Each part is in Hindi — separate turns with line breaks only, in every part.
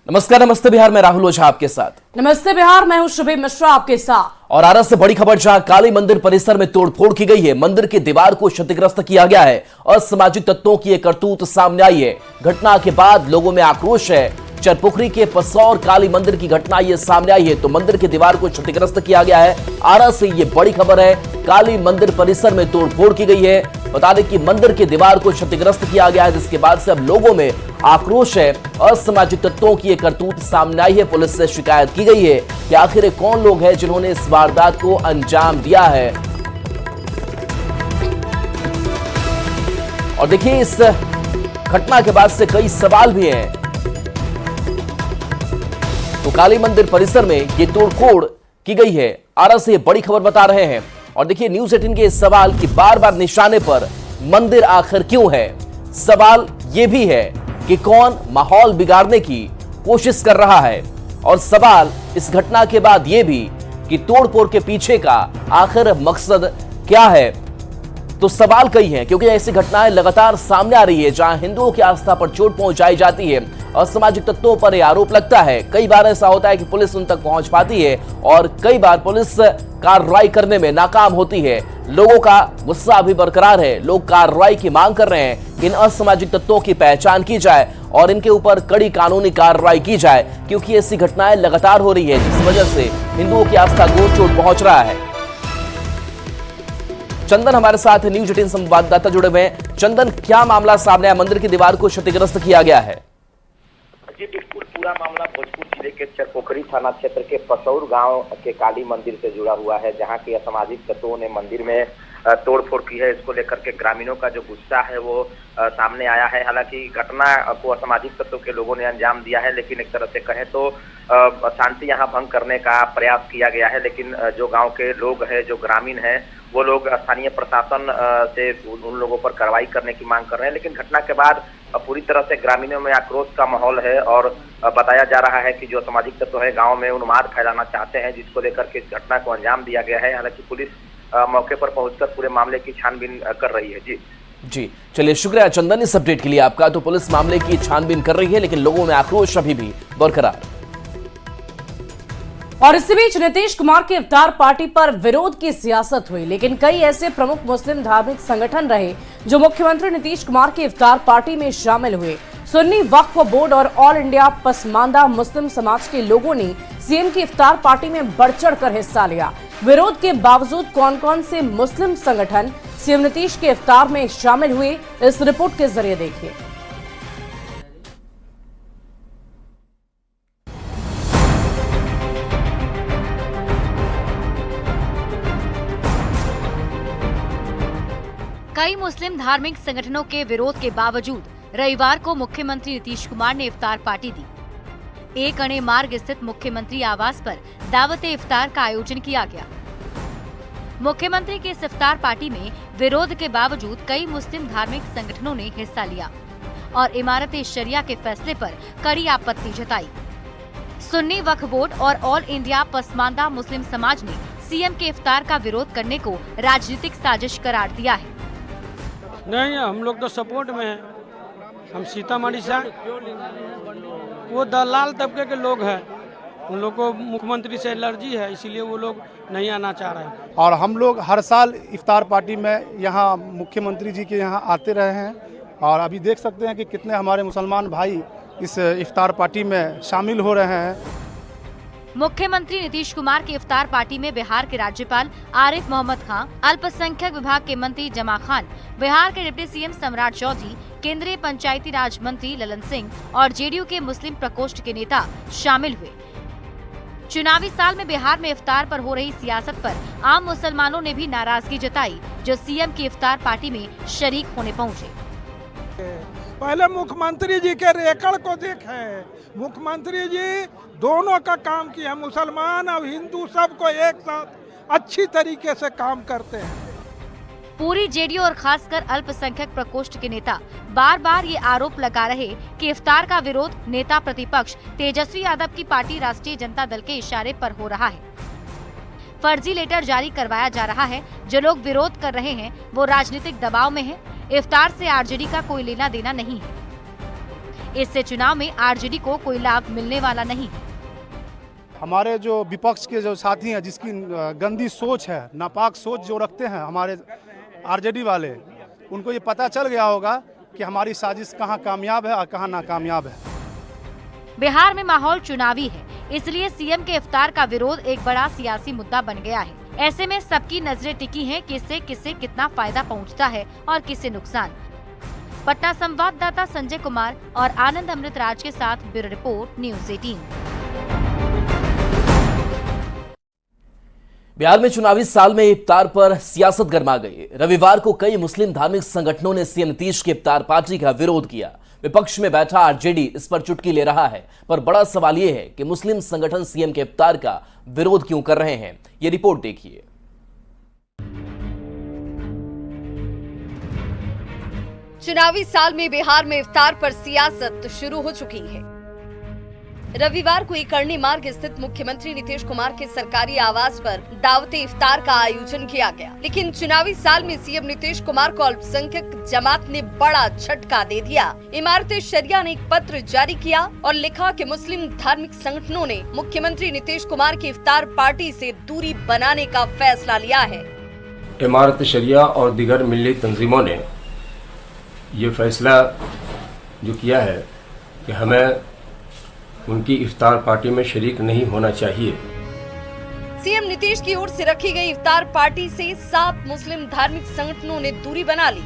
नमस्कार, नमस्ते बिहार में राहुल ओझा आपके साथ।
नमस्ते बिहार, मैं हूं शुभी मिश्रा आपके साथ।
और आरा से बड़ी खबर, जहां काली मंदिर परिसर में तोड़फोड़ की गई है। मंदिर की दीवार को क्षतिग्रस्त किया गया है। असामाजिक तत्वों की यह करतूत सामने आई है। घटना के बाद लोगों में आक्रोश है। चरपोखरी के पसौर काली मंदिर की घटना ये सामने आई है, तो मंदिर की दीवार को क्षतिग्रस्त किया गया है। आरा से ये बड़ी खबर है, काली मंदिर परिसर में तोड़फोड़ की गई है। बता दें कि मंदिर की दीवार को क्षतिग्रस्त किया गया है, जिसके बाद से अब लोगों में आक्रोश है। असामाजिक तत्वों की यह करतूत सामने आई है। पुलिस से शिकायत की गई है कि आखिर ये कौन लोग हैं जिन्होंने इस वारदात को अंजाम दिया है। और देखिए, इस घटना के बाद से कई सवाल भी हैं। तो काली मंदिर परिसर में ये तोड़फोड़ की गई है। आरा से ये बड़ी खबर बता रहे हैं। और देखिए, न्यूज़ 18 के इस सवाल की बार बार निशाने पर मंदिर आखिर क्यों है। सवाल ये भी है कि कौन माहौल बिगाड़ने की कोशिश कर रहा है। और सवाल इस घटना के बाद ये भी कि तोड़फोड़ के पीछे का आखिर मकसद क्या है। तो सवाल कई हैं, क्योंकि ऐसी घटनाएं लगातार सामने आ रही है, जहां हिंदुओं की आस्था पर चोट पहुंचाई जाती है। असामाजिक तत्वों पर यह आरोप लगता है। कई बार ऐसा होता है कि पुलिस उन तक पहुंच पाती है और कई बार पुलिस कार्रवाई करने में नाकाम होती है। लोगों का गुस्सा अभी बरकरार है। लोग कार्रवाई की मांग कर रहे हैं। इन असामाजिक तत्वों की पहचान की जाए और इनके ऊपर कड़ी कानूनी कार्रवाई की जाए, क्योंकि ऐसी घटनाएं लगातार हो रही है, जिस वजह से हिंदुओं की आस्था को चोट पहुंच रहा है। चंदन हमारे साथ न्यूज़ 18 संवाददाता जुड़े हुए हैं। चंदन, क्या मामला सामने आया? मंदिर की दीवार को क्षतिग्रस्त किया गया है।
जी बिल्कुल, पूरा मामला भोजपुर जिले के चरपोखरी थाना क्षेत्र के पसौर गांव के काली मंदिर से जुड़ा हुआ है, जहां के असामाजिक तत्वों ने मंदिर में तोड़फोड़ की है। इसको लेकर के ग्रामीणों का जो गुस्सा है वो सामने आया है। हालांकि घटना को असामाजिक तत्वों के लोगों ने अंजाम दिया है, लेकिन एक तरह से कहें तो शांति यहाँ भंग करने का प्रयास किया गया है। लेकिन जो गांव के लोग हैं, जो ग्रामीण हैं, वो लोग स्थानीय प्रशासन से उन लोगों पर कार्रवाई करने की मांग कर रहे हैं। लेकिन घटना के बाद पूरी तरह से ग्रामीणों में आक्रोश का माहौल है और बताया जा रहा है कि जो सामाजिक तत्व है गांव में उन्माद फैलाना चाहते हैं, जिसको लेकर के इस घटना को अंजाम दिया गया है। हालांकि पुलिस मौके पर पहुंचकर पूरे मामले की छानबीन कर रही है।
जी चलिए, शुक्रिया चंदन इस अपडेट के लिए आपका। तो पुलिस मामले की छानबीन कर रही है, लेकिन लोगों में आक्रोश अभी भी बरकरार।
और इसी बीच नीतीश कुमार की इफ्तार पार्टी पर विरोध की सियासत हुई, लेकिन कई ऐसे प्रमुख मुस्लिम धार्मिक संगठन रहे जो मुख्यमंत्री नीतीश कुमार की इफ्तार पार्टी में शामिल हुए। सुन्नी वक्फ बोर्ड और ऑल इंडिया पसमानदा मुस्लिम समाज के लोगों ने सीएम की इफ्तार पार्टी में बढ़ चढ़कर हिस्सा लिया। विरोध के बावजूद कौन कौन से मुस्लिम संगठन सीएम नीतीश के इफ्तार में शामिल हुए, इस रिपोर्ट के जरिए देखिए।
कई मुस्लिम धार्मिक संगठनों के विरोध के बावजूद रविवार को मुख्यमंत्री नीतीश कुमार ने इफ्तार पार्टी दी। एक अणे मार्ग स्थित मुख्यमंत्री आवास पर दावत-ए इफ्तार का आयोजन किया गया। मुख्यमंत्री की इस इफ्तार पार्टी में विरोध के बावजूद कई मुस्लिम धार्मिक संगठनों ने हिस्सा लिया और इमारत-ए-शरिया के फैसले पर कड़ी आपत्ति जताई। सुन्नी वक्फ बोर्ड और ऑल इंडिया पसमानदा मुस्लिम समाज ने सीएम के इफ्तार का विरोध करने को राजनीतिक साजिश करार दिया है।
नहीं, हम लोग तो सपोर्ट में हैं। हम सीतामढ़ी से, वो दलाल तबके के लोग हैं, उन लोग को मुख्यमंत्री से एलर्जी है, इसीलिए वो लोग नहीं आना चाह रहे हैं।
और हम लोग हर साल इफ्तार पार्टी में यहाँ मुख्यमंत्री जी के यहाँ आते रहे हैं और अभी देख सकते हैं कि कितने हमारे मुसलमान भाई इस इफ्तार पार्टी में शामिल हो रहे हैं।
मुख्यमंत्री नीतीश कुमार की इफ्तार पार्टी में बिहार के राज्यपाल आरिफ मोहम्मद खान, अल्पसंख्यक विभाग के मंत्री जमा खान, बिहार के डिप्टी सीएम सम्राट चौधरी, केंद्रीय पंचायती राज मंत्री ललन सिंह और जेडीयू के मुस्लिम प्रकोष्ठ के नेता शामिल हुए। चुनावी साल में बिहार में इफ्तार पर हो रही सियासत पर आम मुसलमानों ने भी नाराजगी जताई, जो सीएम की इफ्तार पार्टी में शरीक होने पहुँचे।
पहले मुख्यमंत्री जी के रेकड़ को देखें। मुख्यमंत्री जी दोनों का काम किया, मुसलमान और हिंदू सबको एक साथ अच्छी तरीके से काम करते हैं।
पूरी जेडीयू और खासकर अल्पसंख्यक प्रकोष्ठ के नेता बार बार ये आरोप लगा रहे कि इफ्तार का विरोध नेता प्रतिपक्ष तेजस्वी यादव की पार्टी राष्ट्रीय जनता दल के इशारे पर हो रहा है। फर्जी लेटर जारी करवाया जा रहा है। जो लोग विरोध कर रहे हैं वो राजनीतिक दबाव में हैं। इफ्तार से आरजेडी का कोई लेना देना नहीं है। इससे चुनाव में आरजेडी को कोई लाभ मिलने वाला नहीं है।
हमारे जो विपक्ष के जो साथी हैं, जिसकी गंदी सोच है, नापाक सोच जो रखते हैं हमारे आरजेडी वाले, उनको ये पता चल गया होगा कि हमारी साजिश कहाँ कामयाब है और कहाँ नाकामयाब है।
बिहार में माहौल चुनावी है, इसलिए सीएम के इफ्तार का विरोध एक बड़ा सियासी मुद्दा बन गया है। ऐसे में सबकी नजरें टिकी हैं कि इससे किसे कितना फायदा पहुंचता है और किसे नुकसान। पटना संवाददाता संजय कुमार और आनंद अमृतराज के साथ ब्यूरो रिपोर्ट, न्यूज़ 18।
बिहार में चुनावी साल में इफ्तार पर सियासत गर्मा गई। रविवार को कई मुस्लिम धार्मिक संगठनों ने सीएम नीतीश की इफ्तार पार्टी का विरोध किया। विपक्ष में बैठा आरजेडी इस पर चुटकी ले रहा है, पर बड़ा सवाल यह है कि मुस्लिम संगठन सीएम के इफ्तार का विरोध क्यों कर रहे हैं। ये रिपोर्ट देखिए।
चुनावी साल में बिहार में इफ्तार पर सियासत शुरू हो चुकी है। रविवार को इकरनी मार्ग स्थित मुख्यमंत्री नीतीश कुमार के सरकारी आवास पर दावते इफ्तार का आयोजन किया गया, लेकिन चुनावी साल में सीएम नीतीश कुमार को अल्पसंख्यक जमात ने बड़ा झटका दे दिया। इमारत शरिया ने एक पत्र जारी किया और लिखा कि मुस्लिम धार्मिक संगठनों ने मुख्यमंत्री नीतीश कुमार की इफ्तार पार्टी से दूरी बनाने का फैसला लिया है।
इमारत शरिया और दीगर मिल्ली तंजीमों ने ये फैसला जो किया है कि हमें उनकी इफ्तार पार्टी में शरीक नहीं होना चाहिए।
सीएम नीतीश की ओर से रखी गई इफ्तार पार्टी से 7 मुस्लिम धार्मिक संगठनों ने दूरी बना ली।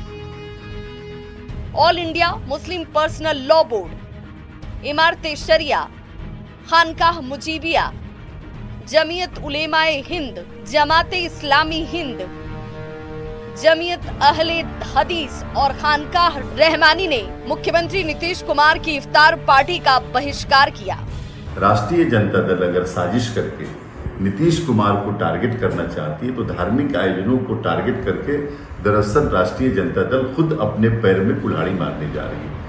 All India Muslim Personal Law Board, Imarat Shariah, Khanqah Mujibia, Jamiat उलेमाए Hind, जमाते इस्लामी हिंद, जमीयत अहले हदीस और खानकाह रहमानी ने मुख्यमंत्री नीतीश कुमार की इफ्तार पार्टी का बहिष्कार किया।
राष्ट्रीय जनता दल अगर साजिश करके नीतीश कुमार को टारगेट करना चाहती है तो धार्मिक आयोजनों को टारगेट करके दरअसल राष्ट्रीय जनता दल खुद अपने पैर में कुल्हाड़ी मारने जा रही है।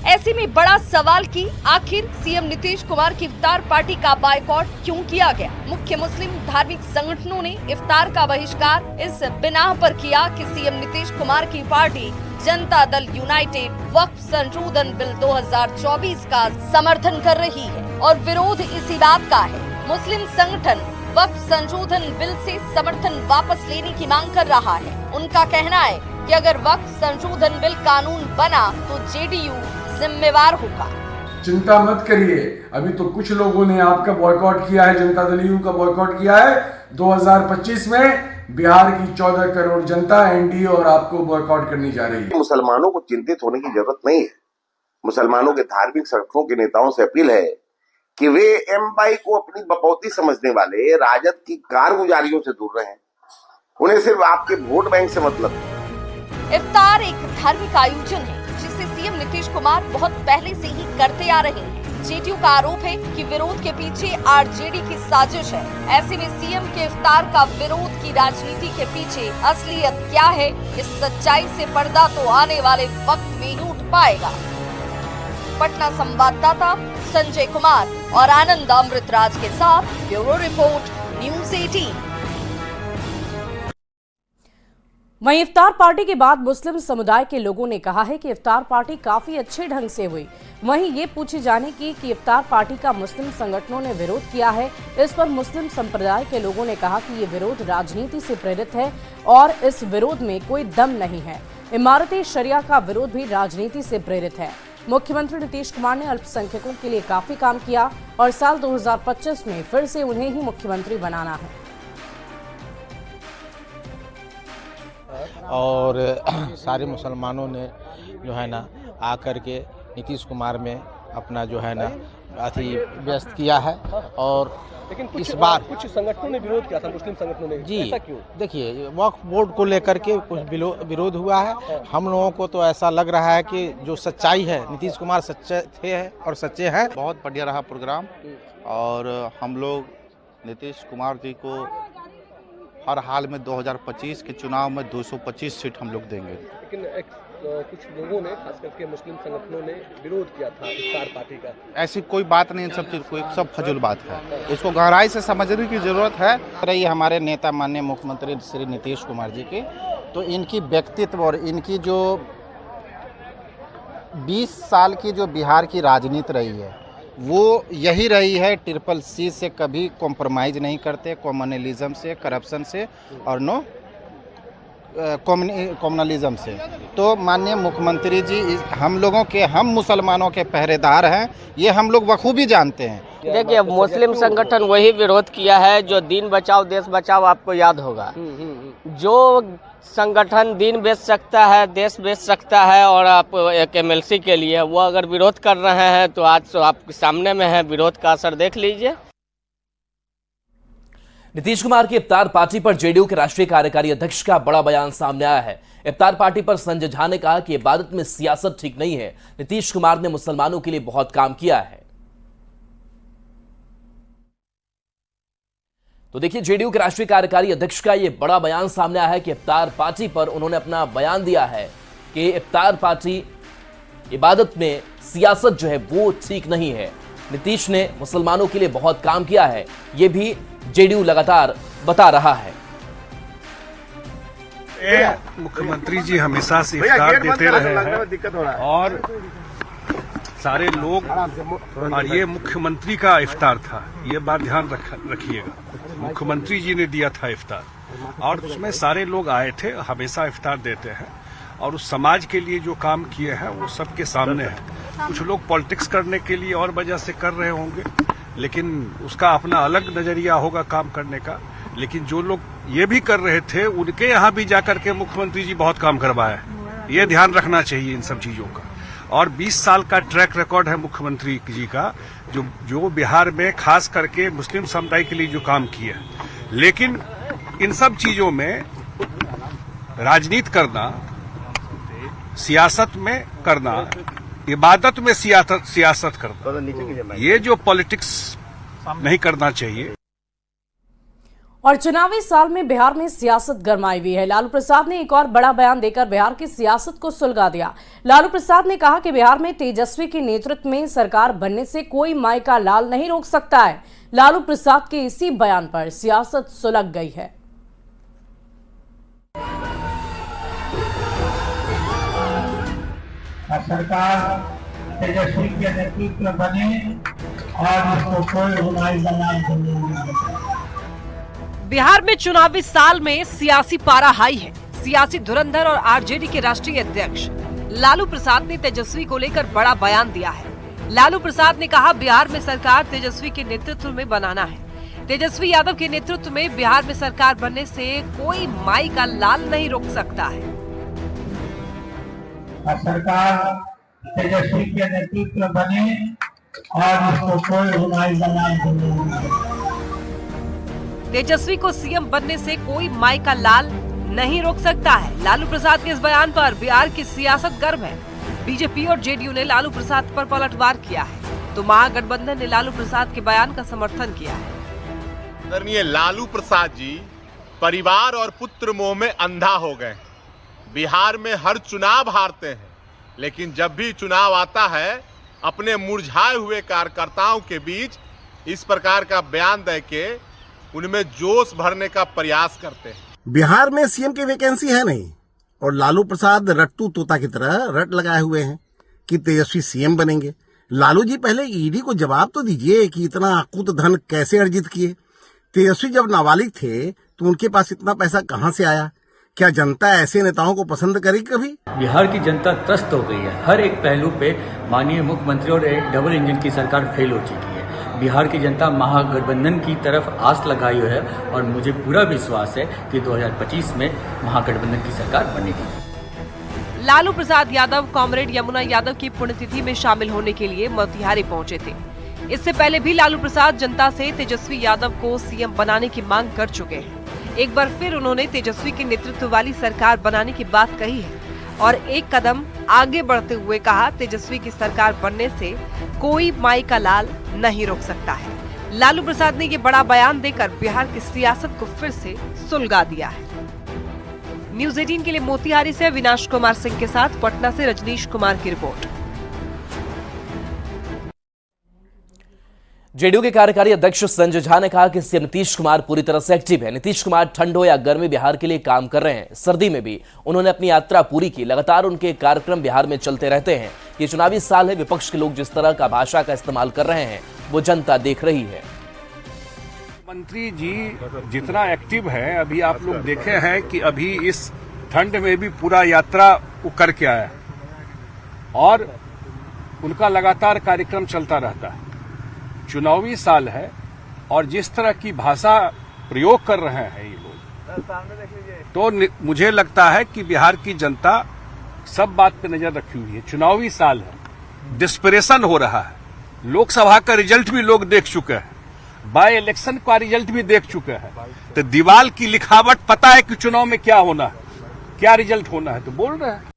ऐसे में बड़ा सवाल कि आखिर सीएम नीतीश कुमार की इफ्तार पार्टी का बायकॉट क्यों किया गया। मुख्य मुस्लिम धार्मिक संगठनों ने इफ्तार का बहिष्कार इस बिना पर किया कि सीएम नीतीश कुमार की पार्टी जनता दल यूनाइटेड वक्फ संशोधन बिल 2024 का समर्थन कर रही है और विरोध इसी बात का है। मुस्लिम संगठन वक्फ संशोधन बिल से समर्थन वापस लेने की मांग कर रहा है। उनका कहना है कि अगर वक्फ संशोधन बिल कानून बना तो जेडीयू जिम्मेवार होगा।
चिंता मत करिए, अभी तो कुछ लोगों ने आपका बॉयकॉट किया है, जनता दल यू का बॉयकॉट किया है। 2025 में बिहार की 14 करोड़ जनता एनडीए और आपको बॉयकॉट करनी जा रही है।
मुसलमानों को चिंतित होने की जरूरत नहीं है। मुसलमानों के धार्मिक संगठनों के नेताओं से अपील है कि वे एमवाई को अपनी बपौती समझने वाले राजद की कारगुजारियों से दूर रहें। उन्हें सिर्फ आपके वोट बैंक से मतलब है।
इफ्तार एक धार्मिक आयोजन है जिसे सीएम नीतीश कुमार बहुत पहले से ही करते आ रहे हैं। जेडीयू का आरोप है कि विरोध के पीछे आरजेडी की साजिश है। ऐसे में सीएम के इफ्तार का विरोध की राजनीति के पीछे असलियत क्या है, इस सच्चाई से पर्दा तो आने वाले वक्त में ही उठ पाएगा। पटना संवाददाता संजय कुमार और आनंद अमृतराज के साथ ब्यूरो रिपोर्ट, न्यूज़ 18।
वहीं इफ्तार पार्टी के बाद मुस्लिम समुदाय के लोगों ने कहा है कि इफ्तार पार्टी काफी अच्छे ढंग से हुई। वहीं ये पूछे जाने की कि इफ्तार पार्टी का मुस्लिम संगठनों ने विरोध किया है, इस पर मुस्लिम संप्रदाय के लोगों ने कहा कि ये विरोध राजनीति से प्रेरित है और इस विरोध में कोई दम नहीं है। इमारत शरिया का विरोध भी राजनीति से प्रेरित है। मुख्यमंत्री नीतीश कुमार ने अल्पसंख्यकों के लिए काफी काम किया और साल 2025 में फिर से उन्हें ही मुख्यमंत्री बनाना है।
और सारे मुसलमानों ने जो है ना आकर के नीतीश कुमार में अपना जो है ना अति व्यस्त किया है। और
लेकिन
इस बार
कुछ संगठनों ने विरोध किया था, मुस्लिम संगठनों ने।
जी
ऐसा क्यों?
देखिए, वक्फ बोर्ड को लेकर के कुछ विरोध हुआ है। हम लोगों को तो ऐसा लग रहा है कि जो सच्चाई है, नीतीश कुमार सच्चे थे और सच्चे हैं।
बहुत बढ़िया रहा प्रोग्राम और हम लोग नीतीश कुमार जी को हर हाल में 2025 के चुनाव में 225 सीट हम लोग देंगे।
लेकिन कुछ लोगों ने, खास करके मुस्लिम संगठनों ने विरोध किया था इफ्तार पार्टी का।
ऐसी कोई बात नहीं, सब चीज कोई सब फजूल बात है, इसको गहराई से समझने की जरूरत है।
रही हमारे नेता माननीय मुख्यमंत्री श्री नीतीश कुमार जी की, तो इनकी व्यक्तित्व और इनकी जो 20 साल की जो बिहार की राजनीति रही है वो यही रही है, CCC से कभी कॉम्प्रोमाइज़ नहीं करते, कम्युनलिज्म से, करप्शन से और नो कम्युनलिज्म से। तो माननीय मुख्यमंत्री जी हम लोगों के, हम मुसलमानों के पहरेदार हैं, ये हम लोग बखूबी जानते हैं।
देखिए, मुस्लिम संगठन वही विरोध किया है जो दीन बचाओ देश बचाओ, आपको याद होगा। जो संगठन दीन बेच सकता है, देश बेच सकता है, और आप एक MLC के लिए वो अगर विरोध कर रहे हैं तो आज तो आपके सामने में है, विरोध का असर देख लीजिए।
नीतीश कुमार की इफ्तार पार्टी पर जेडीयू के राष्ट्रीय कार्यकारी अध्यक्ष का बड़ा बयान सामने आया है। इफ्तार पार्टी पर संजय झा ने कहा कि इबादत में सियासत ठीक नहीं है। नीतीश कुमार ने मुसलमानों के लिए बहुत काम किया है। तो देखिए, जेडीयू के राष्ट्रीय कार्यकारी अध्यक्ष का यह बड़ा बयान सामने आया है कि इफ्तार पार्टी पर उन्होंने अपना बयान दिया है कि इफ्तार पार्टी इबादत में सियासत जो है वो ठीक नहीं है। नीतीश ने मुसलमानों के लिए बहुत काम किया है, ये भी जेडीयू लगातार बता रहा है।
मुख्यमंत्री जी हमेशा से इफ्तार देते रहे हैं और सारे लोग, और ये मुख्यमंत्री का इफ्तार था, ये बात ध्यान रखिएगा। मुख्यमंत्री जी ने दिया था इफ्तार और उसमें सारे लोग आए थे, हमेशा इफ्तार देते हैं और उस समाज के लिए जो काम किए हैं वो सबके सामने है। कुछ लोग पॉलिटिक्स करने के लिए और वजह से कर रहे होंगे, लेकिन उसका अपना अलग नजरिया होगा काम करने का। लेकिन जो लोग ये भी कर रहे थे उनके यहाँ भी जाकर के मुख्यमंत्री जी बहुत काम करवाए, ये ध्यान रखना चाहिए इन सब चीजों का। और 20 साल का ट्रैक रिकॉर्ड है मुख्यमंत्री जी का, जो बिहार में खास करके मुस्लिम समुदाय के लिए जो काम किया। लेकिन इन सब चीजों में राजनीति करना, सियासत में करना, इबादत में सियासत करना, ये जो पॉलिटिक्स नहीं करना चाहिए।
और चुनावी साल में बिहार में सियासत गरमाई हुई है। लालू प्रसाद ने एक और बड़ा बयान देकर बिहार की सियासत को सुलगा दिया। लालू प्रसाद ने कहा कि बिहार में तेजस्वी के नेतृत्व में सरकार बनने से कोई माई का लाल नहीं रोक सकता है। लालू प्रसाद के इसी बयान पर सियासत सुलग गई है।
सरकार तेजस्वी के नेतृत्व बने और इसको कोई उनाई बनाई नहीं।
बिहार में चुनावी साल में सियासी पारा हाई है। सियासी धुरंधर और आरजेडी के राष्ट्रीय अध्यक्ष लालू प्रसाद ने तेजस्वी को लेकर बड़ा बयान दिया है। लालू प्रसाद ने कहा, बिहार में सरकार तेजस्वी के नेतृत्व में बनाना है। तेजस्वी यादव के नेतृत्व में बिहार में सरकार बनने से कोई माई का लाल नहीं रोक सकता है।
सरकार तेजस्वी के नेतृत्व बने और इसको कोई उनाई बनाई नहीं।
तेजस्वी को सीएम बनने से कोई माई का लाल नहीं रोक सकता है। लालू प्रसाद के इस बयान पर बिहार की सियासत गर्म है। बीजेपी और जेडीयू ने लालू प्रसाद पर पलटवार किया है, तो महागठबंधन ने लालू प्रसाद के बयान का समर्थन किया है।
आदरणीय लालू प्रसाद जी परिवार और पुत्र मोह में अंधा हो गए। बिहार में हर चुनाव हारते हैं, लेकिन जब भी चुनाव आता है अपने मुरझाए हुए कार्यकर्ताओं के बीच इस प्रकार का बयान देके उनमें जोश भरने का प्रयास करते हैं।
बिहार में सीएम की वैकेंसी है नहीं और लालू प्रसाद रट्टू तोता की तरह रट लगाए हुए हैं कि तेजस्वी सीएम बनेंगे। लालू जी पहले ईडी को जवाब तो दीजिए कि इतना अकूत धन कैसे अर्जित किए। तेजस्वी जब नाबालिग थे तो उनके पास इतना पैसा कहां से आया? क्या जनता ऐसे नेताओं को पसंद करेगी कभी?
बिहार की जनता त्रस्त हो गई है। हर एक पहलू पे माननीय मुख्यमंत्री और डबल इंजन की सरकार फेल हो चुकी है। बिहार की जनता महागठबंधन की तरफ आस लगाई हुई है और मुझे पूरा विश्वास है कि 2025 में महागठबंधन की सरकार बनेगी।
लालू प्रसाद यादव कॉमरेड यमुना यादव की पुण्यतिथि में शामिल होने के लिए मोतिहारी पहुंचे थे। इससे पहले भी लालू प्रसाद जनता से तेजस्वी यादव को सीएम बनाने की मांग कर चुके हैं। एक बार फिर उन्होंने तेजस्वी के नेतृत्व वाली सरकार बनाने की बात कही है और एक कदम आगे बढ़ते हुए कहा, तेजस्वी की सरकार बनने से कोई माई का लाल नहीं रोक सकता है। लालू प्रसाद ने ये बड़ा बयान देकर बिहार की सियासत को फिर से सुलगा दिया है। न्यूज़ 18 के लिए मोतिहारी से अविनाश कुमार सिंह के साथ पटना से रजनीश कुमार की रिपोर्ट।
जेडीयू के कार्यकारी अध्यक्ष संजय झा ने कहा कि सीएम नीतीश कुमार पूरी तरह से एक्टिव है। नीतीश कुमार ठंड हो या गर्मी बिहार के लिए काम कर रहे हैं। सर्दी में भी उन्होंने अपनी यात्रा पूरी की। लगातार उनके कार्यक्रम बिहार में चलते रहते हैं। ये चुनावी साल है। विपक्ष के लोग जिस तरह का भाषा का इस्तेमाल कर रहे हैं वो जनता देख रही है।
मंत्री जी जितना एक्टिव है, अभी आप लोग देखे हैं कि अभी इस ठंड में भी पूरा यात्रा वो करके आया और उनका लगातार कार्यक्रम चलता रहता है। चुनावी साल है और जिस तरह की भाषा प्रयोग कर रहे हैं ये लोग, तो मुझे लगता है कि बिहार की जनता सब बात पे नजर रखी हुई है। चुनावी साल है, डिस्परेशन हो रहा है। लोकसभा का रिजल्ट भी लोग देख चुके हैं, बाय इलेक्शन का रिजल्ट भी देख चुके हैं। तो दीवार की लिखावट पता है कि चुनाव में क्या होना है, क्या रिजल्ट होना है, तो बोल रहे हैं।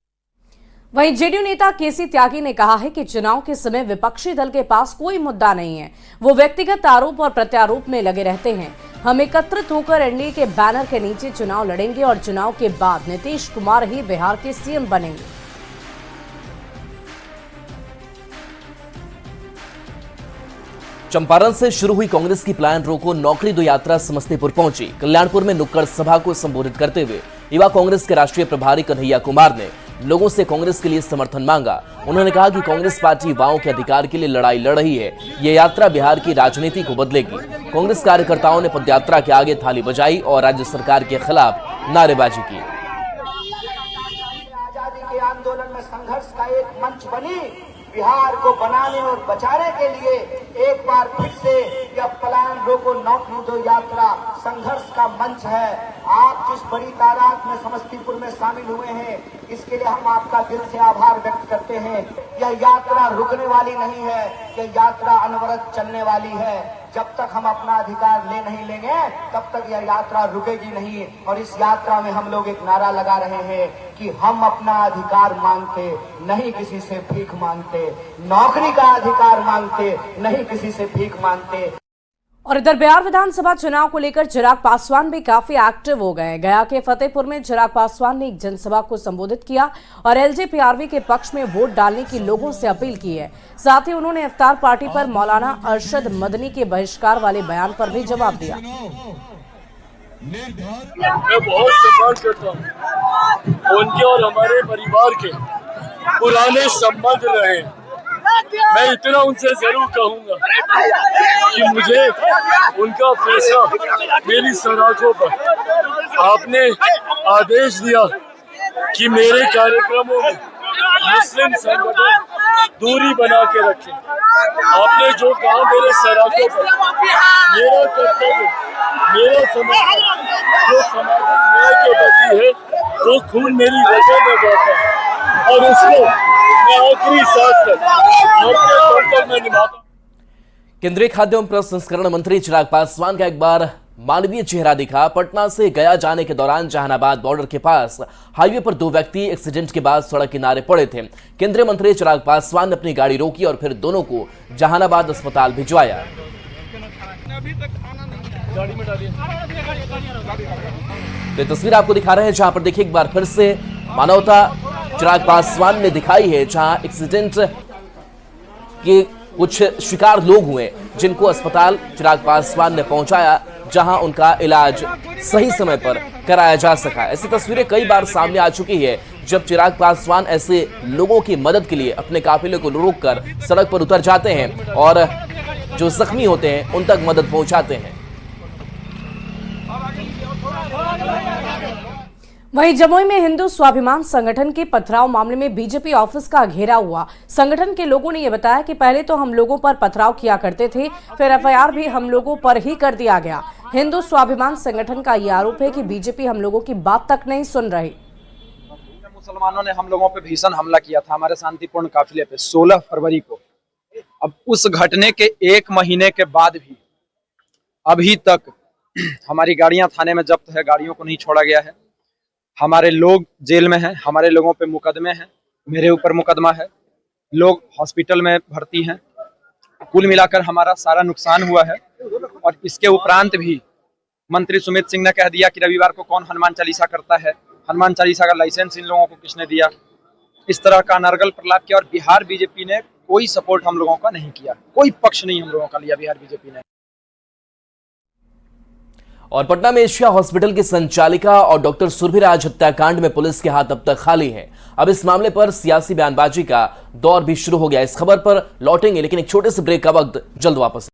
वहीं जेडीयू नेता केसी त्यागी ने कहा है कि चुनाव के समय विपक्षी दल के पास कोई मुद्दा नहीं है। वो व्यक्तिगत आरोप और प्रत्यारोप में लगे रहते हैं। हम एकत्रित होकर एनडीए के बैनर के नीचे चुनाव लड़ेंगे और चुनाव के बाद नीतीश कुमार ही बिहार के सीएम बनेंगे।
चंपारण से शुरू हुई कांग्रेस की प्लान रोको नौकरी दो यात्रा समस्तीपुर पहुंची। कल्याणपुर में नुक्कड़ सभा को संबोधित करते हुए युवा कांग्रेस के राष्ट्रीय प्रभारी कन्हैया कुमार ने लोगों से कांग्रेस के लिए समर्थन मांगा। उन्होंने कहा कि कांग्रेस पार्टी युवाओं के अधिकार के लिए लड़ाई लड़ रही है। ये यात्रा बिहार की राजनीति को बदलेगी। कांग्रेस कार्यकर्ताओं ने पदयात्रा के आगे थाली बजाई और राज्य सरकार के खिलाफ नारेबाजी की।
आजादी के आंदोलन में संघर्ष का एक मंच बनी। बिहार को बनाने और बचाने के लिए एक बार फिर से यह प्लान रोको नौकरी दो यात्रा संघर्ष का मंच है। आप जिस बड़ी तादाद में समस्तीपुर में शामिल हुए हैं, इसके लिए हम आपका दिल से आभार व्यक्त करते हैं। यह यात्रा रुकने वाली नहीं है, यह यात्रा अनवरत चलने वाली है। जब तक हम अपना अधिकार नहीं लेंगे तब तक यह यात्रा रुकेगी नहीं। और इस यात्रा में हम लोग एक नारा लगा रहे हैं कि हम अपना अधिकार मांगते, नहीं किसी से भीख मांगते। नौकरी का अधिकार मांगते, नहीं किसी से भीख मांगते।
और इधर बिहार विधानसभा चुनाव को लेकर चिराग पासवान भी काफी एक्टिव हो गए। गया के फतेहपुर में चिराग पासवान ने एक जनसभा को संबोधित किया और एलजेपीआरवी के पक्ष में वोट डालने की लोगों से अपील की है। साथ ही उन्होंने इफ्तार पार्टी पर मौलाना अरशद मदनी के बहिष्कार वाले बयान पर भी जवाब दिया।
मैं बहुत संघर्ष करता हूँ, उनके और हमारे परिवार के पुराने संबंध रहे। मैं इतना उनसे जरूर कहूंगा कि मुझे उनका फैसला मेरी सराखों पर आपने आदेश दिया कि मेरे कार्यक्रमों में मुस्लिम संगठन दूरी बना के रखें। आपने जो कहा मेरे सराखों पर, मेरा कर्तव्य, मेरा समर्पण जो सामाजिक न्याय के प्रति है, वो खून मेरी रगों में बहता है और उसको मैं आखिरी सांस तक में निभाता।
केंद्रीय खाद्य एवं प्रसंस्करण मंत्री चिराग पासवान का एक बार मानवीय चेहरा दिखा। पटना से गया जाने के दौरान जहानाबाद बॉर्डर के पास हाईवे पर दो व्यक्ति एक्सीडेंट के बाद सड़क किनारे पड़े थे। केंद्रीय मंत्री चिराग पासवान ने अपनी गाड़ी रोकी और फिर दोनों को जहानाबाद अस्पताल भिजवाया। तो तस्वीर आपको दिखा रहे हैं जहां पर देखिए एक बार फिर से मानवता चिराग पासवान ने दिखाई है, जहां एक्सीडेंट के कुछ शिकार लोग हुए जिनको अस्पताल चिराग पासवान ने पहुंचाया, जहां उनका इलाज सही समय पर कराया जा सका। ऐसी तस्वीरें कई बार सामने आ चुकी है जब चिराग पासवान ऐसे लोगों की मदद के लिए अपने काफिले को रोककर सड़क पर उतर जाते हैं और जो जख्मी होते हैं उन तक मदद पहुंचाते हैं।
वहीं जमुई में हिंदू स्वाभिमान संगठन के पथराव मामले में बीजेपी ऑफिस का घेराव हुआ। संगठन के लोगों ने यह बताया कि पहले तो हम लोगों पर पथराव किया करते थे, फिर एफआईआर भी हम लोगों पर ही कर दिया गया। हिंदू स्वाभिमान संगठन का यह आरोप है कि बीजेपी हम लोगों की बात तक नहीं सुन रही।
मुसलमानों ने हम लोगों पर भीषण हमला किया था हमारे शांतिपूर्ण काफिले पे 16 फरवरी को। अब उस घटने के 1 महीने के बाद भी अभी तक हमारी गाड़ियां थाने में जब्त है, गाड़ियों को नहीं छोड़ा गया है। हमारे लोग जेल में हैं, हमारे लोगों पे मुकदमे हैं, मेरे ऊपर मुकदमा है, लोग हॉस्पिटल में भर्ती हैं। कुल मिलाकर हमारा सारा नुकसान हुआ है। और इसके उपरांत भी मंत्री सुमित सिंह ने कह दिया कि रविवार को कौन हनुमान चालीसा करता है, हनुमान चालीसा का लाइसेंस इन लोगों को किसने दिया। इस तरह का अनर्गल प्रलाप किया और बिहार बीजेपी ने कोई सपोर्ट हम लोगों का नहीं किया, कोई पक्ष नहीं हम लोगों का लिया बिहार बीजेपी ने।
और पटना में एशिया हॉस्पिटल की संचालिका और डॉक्टर सुरभिराज हत्याकांड में पुलिस के हाथ अब तक खाली है। अब इस मामले पर सियासी बयानबाजी का दौर भी शुरू हो गया। इस खबर पर लौटेंगे, लेकिन एक छोटे से ब्रेक का वक्त जल्द वापस।